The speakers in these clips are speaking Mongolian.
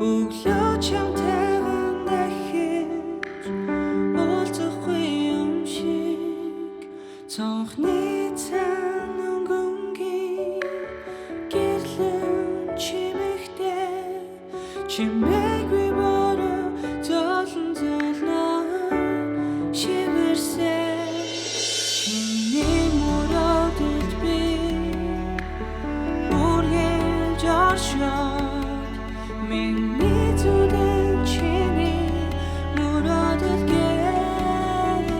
өглөө чамтайган дахиж уулзахгүй юм шиг цонхны цан өнгөнгийн гэрлэн чимэгтэй чимээгүй бороо золон золоо шивэрсэн чиний мөрөөдөд би үргэлж оршоод миний зүрхэн чиний мөрөөдөд гэрэлтэй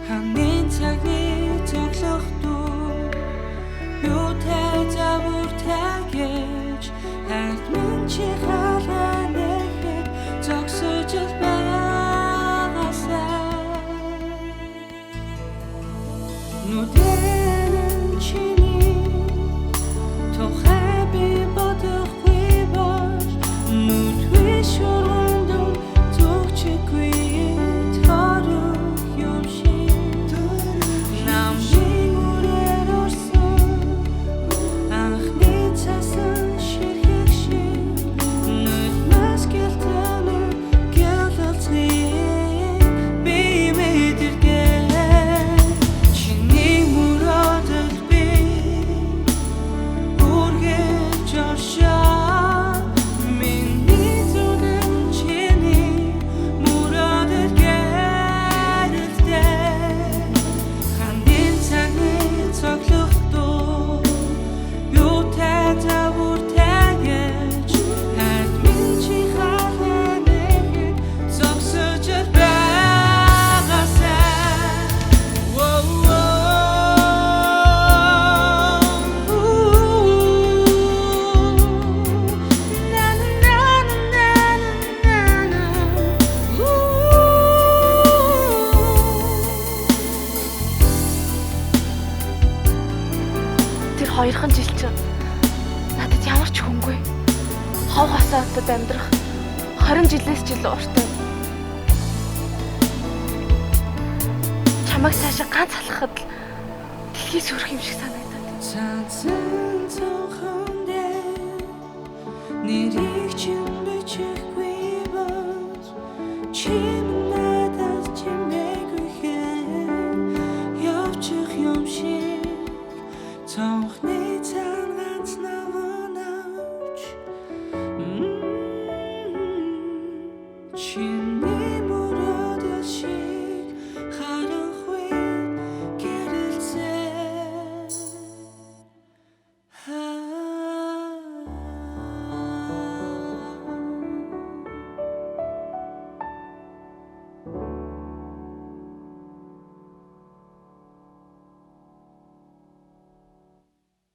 ханын цагны цоглох дуу юутай завуртай гэж хайр минь чи халаа нэхэд зогсож байгаасаа нүдэн чиний тухай би бодохгүй бол нүдгүй шоргондоо зүгчгүй торох юм шиг намын үрээр орсон анхны цасан ширхэг шиг нүднээс гэлтэн гэлэлцгийг би мэдэргээ чиний мөрөөдөд би үргэлж оршоо миний зүрхэн чиний мөрөөдөд гэрэлтэй ханын цагны цоглох дуу юутай завуртай гэж хайр минь чи халаа нэхэд зогсож байгаасаа Тэр 2хан жил чинь надад ямар ч хүнгүй. Хов хасаатад амьдрах 20 жилээс ч илүү уртай. Чамайг цаашаа ганц алхахад л дэлхий сүрэх юм шиг санагдаад. Цаасан цонхон дээр нэрийг чинь бичихгүй бол чи надад чимээгүй хэн явчих юм шиг цонхны